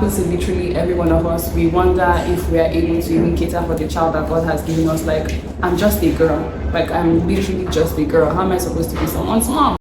happens to literally every one of us. We wonder if we are able to even cater for the child that God has given us. Like, I'm just a girl. Like, I'm literally just a girl. How am I supposed to be someone's mom?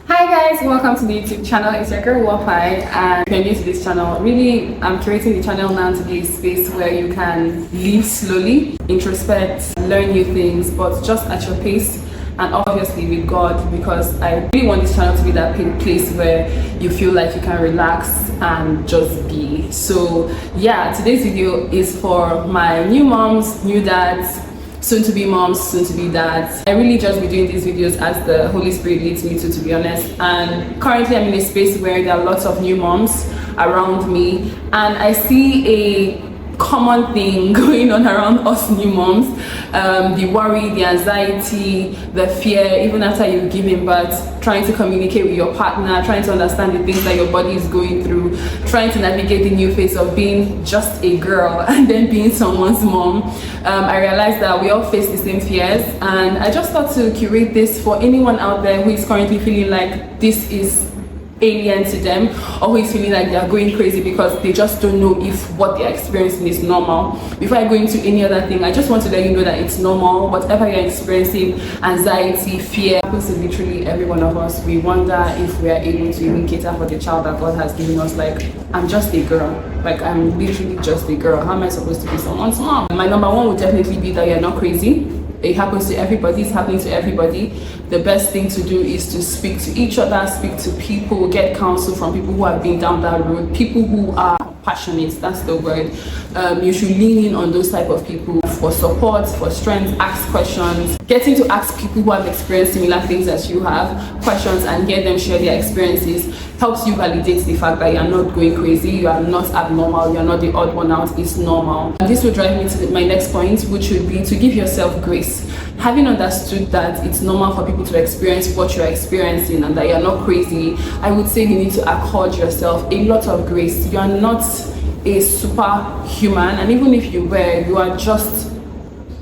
Hi guys, welcome to the YouTube channel. It's your girl Wapai, and if you're new to this channel, really I'm creating the channel now to be a space where you can live slowly, introspect, learn new things, but just at your pace, and obviously with God, because I really want this channel to be that place where you feel like you can relax and just be. So yeah, today's video is for my new moms, new dads, soon to be moms, soon to be dads. I really just be doing these videos as the Holy Spirit leads me to be honest. And currently I'm in a space where there are lots of new moms around me, and I see a common thing going on around us new moms. The worry, the anxiety, the fear, even after you've given birth, trying to communicate with your partner, trying to understand the things that your body is going through, trying to navigate the new phase of being just a girl and then being someone's mom. I realized that we all face the same fears, and I just thought to curate this for anyone out there who is currently feeling like this is alien to them, or who is feeling like they are going crazy because they just don't know if what they're experiencing is normal. Before I go into any other thing, I just want to let you know that it's normal. Whatever you're experiencing, anxiety, fear, happens to literally every one of us. We wonder if we are able to even cater for the child that God has given us. Like, I'm just a girl. Like, I'm literally just a girl. How am I supposed to be someone's mom? My number one would definitely be that you're not crazy. It happens to everybody, it's happening to everybody. The best thing to do is to speak to each other, speak to people, get counsel from people who have been down that road, people who are passionate, that's the word. You should lean in on those type of people for support, for strength, ask questions. Getting to ask people who have experienced similar things as you have questions and hear them share their experiences helps you validate the fact that you are not going crazy, you are not abnormal, you are not the odd one out, it's normal. And this will drive me to my next point, which would be to give yourself grace. Having understood that it's normal for people to experience what you're experiencing and that you're not crazy, I would say you need to accord yourself a lot of grace. You are not a superhuman, and even if you were, you are just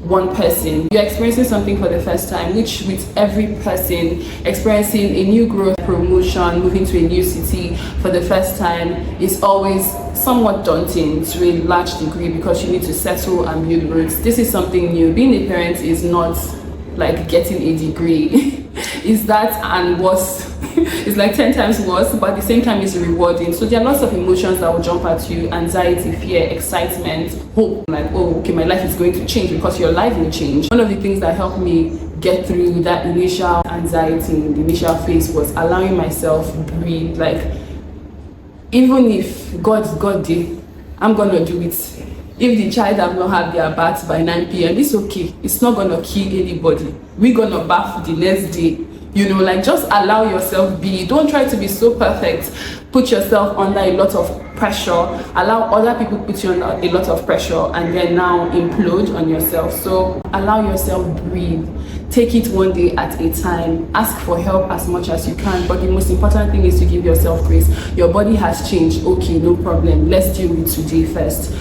one person. You're experiencing something for the first time, which with every person experiencing a new growth, promotion, moving to a new city for the first time is always somewhat daunting to a large degree, because you need to settle and build roots. This is something new. Being a parent is not like getting a degree. Is that and worse. It's like 10 times worse, but at the same time it's rewarding. So there are lots of emotions that will jump at you: anxiety, fear, excitement, hope. Like, oh, okay, my life is going to change, because your life will change. One of the things that helped me get through that initial anxiety in the initial phase was allowing myself breathe. Like, even if God did, I'm gonna do it. If the child have not had their bath by 9 p.m, it's okay. It's not gonna kill anybody. We're gonna bath the next day. You know, like, just allow yourself be. Don't try to be so perfect. Put yourself under a lot of pressure. Allow other people put you under a lot of pressure, and then now implode on yourself. So allow yourself breathe. Take it one day at a time. Ask for help as much as you can, but the most important thing is to give yourself grace. Your body has changed, okay, no problem. Let's deal with today first.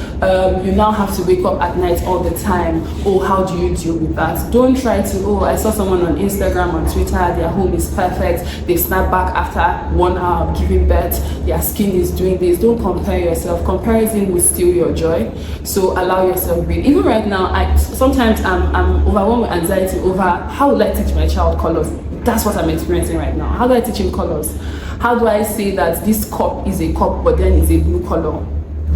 You now have to wake up at night all the time. Oh, how do you deal with that? Don't try to, oh, I saw someone on Instagram, on Twitter, their home is perfect, they snap back after 1 hour of giving birth, their skin is doing this. Don't compare yourself. Comparison will steal your joy. So allow yourself breathe. Even right now, sometimes I'm overwhelmed with anxiety over how will I teach my child colors. That's what I'm experiencing right now. How do I teach him colors? How do I say that this cup is a cup but then it's a blue color?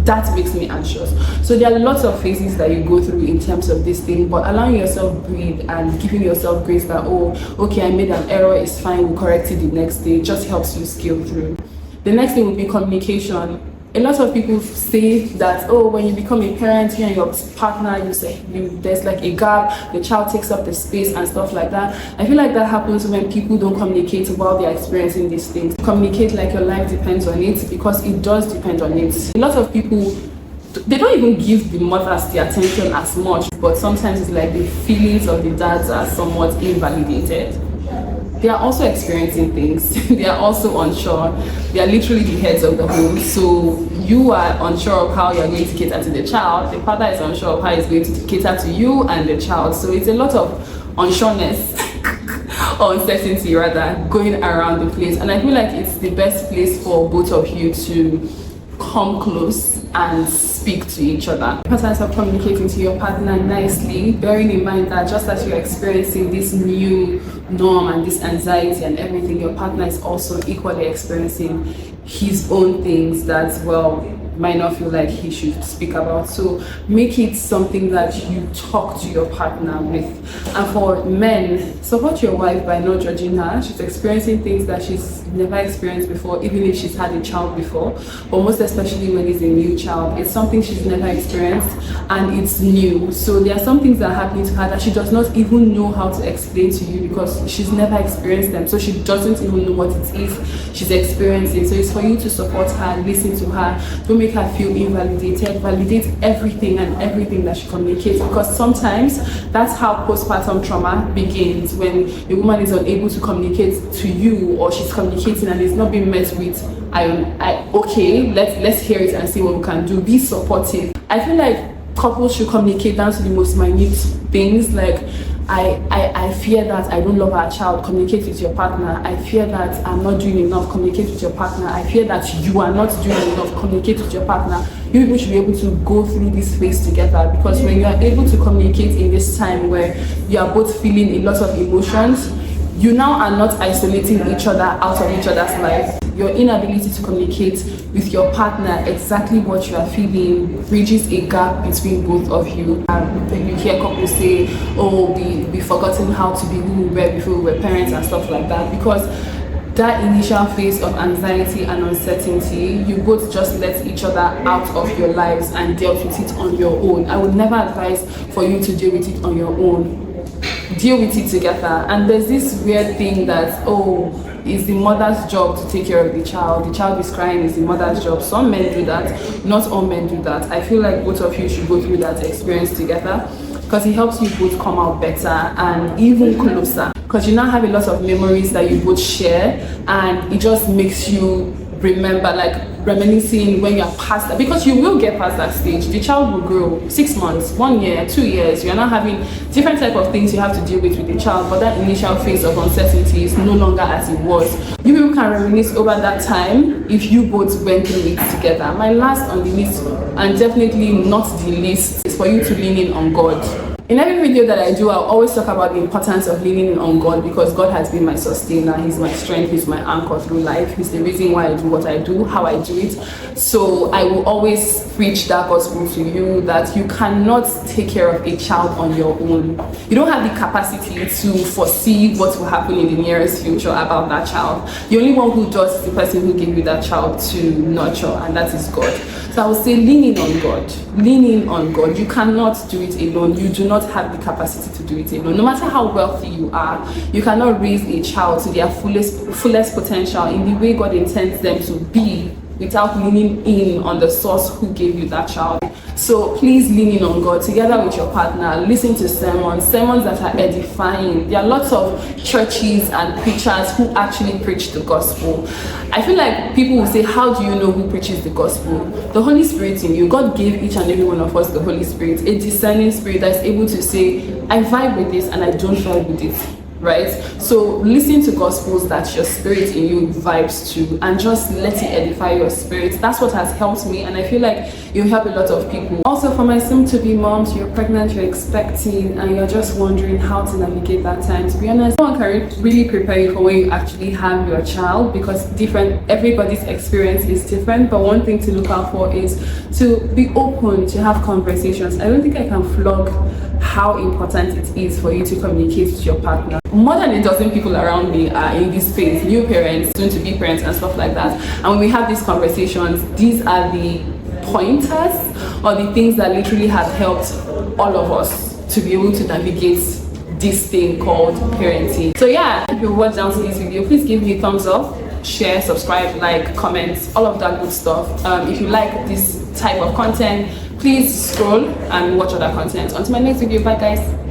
That makes me anxious. So there are lots of phases that you go through in terms of this thing, but allowing yourself breathe and giving yourself grace that, oh, okay, I made an error, it's fine, we'll correct it the next day, just helps you scale through. The next thing would be communication. A lot of people say that, oh, when you become a parent, you and your partner, there's like a gap, the child takes up the space and stuff like that. I feel like that happens when people don't communicate while they're experiencing these things. Communicate like your life depends on it, because it does depend on it. A lot of people, they don't even give the mothers the attention as much, but sometimes it's like the feelings of the dads are somewhat invalidated. they are also experiencing things. They are also unsure. They are literally the heads of the home. So you are unsure of how you're going to cater to the child. The father is unsure of how he's going to cater to you and the child. So it's a lot of unsureness or uncertainty rather going around the place. And I feel like it's the best place for both of you to come close and speak to each other. The process of communicating to your partner nicely, bearing in mind that just as you're experiencing this new norm and this anxiety and everything, your partner is also equally experiencing his own things that, well, might not feel like he should speak about. So make it something that you talk to your partner with. And for men, support your wife by not judging her. She's experiencing things that she's never experienced before, even if she's had a child before. But most especially when it's a new child, it's something she's never experienced and it's new. So there are some things that are happening to her that she does not even know how to explain to you because she's never experienced them. So she doesn't even know what it is she's experiencing. So it's for you to support her, listen to her, don't make her feel invalidated, validate everything and everything that she communicates, because sometimes that's how postpartum trauma begins, when a woman is unable to communicate to you, or she's communicating and it's not being met with okay, let's hear it and see what we can do. Be supportive. I feel like couples should communicate down to the most minute things, like I fear that I don't love our child. Communicate with your partner. I fear that I'm not doing enough. Communicate with your partner. I fear that you are not doing enough. Communicate with your partner. You people should be able to go through this phase together, because when you are able to communicate in this time where you are both feeling a lot of emotions, you now are not isolating each other out of each other's lives. Your inability to communicate with your partner exactly what you are feeling bridges a gap between both of you. You hear couples say, oh, we forgotten how to be who we were before we were parents and stuff like that, because that initial phase of anxiety and uncertainty, you both just let each other out of your lives and dealt with it on your own. I would never advise for you to deal with it on your own. Deal with it together. And there's this weird thing that, oh, it's the mother's job to take care of the child is crying, it's the mother's job. Some men do that, not all men do that. I feel like both of you should go through that experience together, because it helps you both come out better and even closer, because you now have a lot of memories that you both share, and it just makes you remember, like reminiscing when you're past that, because you will get past that stage. The child will grow 6 months, 1 year, 2 years. You're now having different type of things you have to deal with the child, but that initial phase of uncertainty is no longer as it was. You people can reminisce over that time if you both went through it together. My last on the list, and definitely not the least, is for you to lean in on God. In every video that I do, I'll always talk about the importance of leaning on God, because God has been my sustainer. He's my strength. He's my anchor through life. He's the reason why I do what I do, how I do it. So I will always preach that gospel to you, that you cannot take care of a child on your own. You don't have the capacity to foresee what will happen in the nearest future about that child. The only one who does is the person who gave you that child to nurture, and that is God. So I would say leaning on God. Leaning on God. You cannot do it alone. You do not have the capacity to do it alone. No matter how wealthy you are, you cannot raise a child to their fullest potential in the way God intends them to be without leaning in on the source who gave you that child. So please lean in on God together with your partner. Listen to sermons that are edifying. There are lots of churches and preachers who actually preach the gospel. I feel like people will say, how do you know who preaches the gospel? The Holy Spirit in you. God gave each and every one of us the Holy Spirit, a discerning spirit that is able to say, I vibe with this and I don't vibe with it. Right? So listen to gospels that your spirit in you vibes to, and just let it edify your spirit. That's what has helped me, and I feel like you'll help a lot of people. Also, for my soon-to-be moms, you're pregnant, you're expecting, and you're just wondering how to navigate that time. To be honest, no one can really prepare you for when you actually have your child, because everybody's experience is different. But one thing to look out for is to be open, to have conversations. I don't think I can flog how important it is for you to communicate with your partner. More than a dozen people around me are in this phase, new parents, soon to be parents and stuff like that. And when we have these conversations, these are the pointers or the things that literally have helped all of us to be able to navigate this thing called parenting. So yeah, if you watch down to this video, please give me a thumbs up, share, subscribe, like, comment, all of that good stuff. If you like this type of content, please scroll and watch other content. Until my next video, bye guys.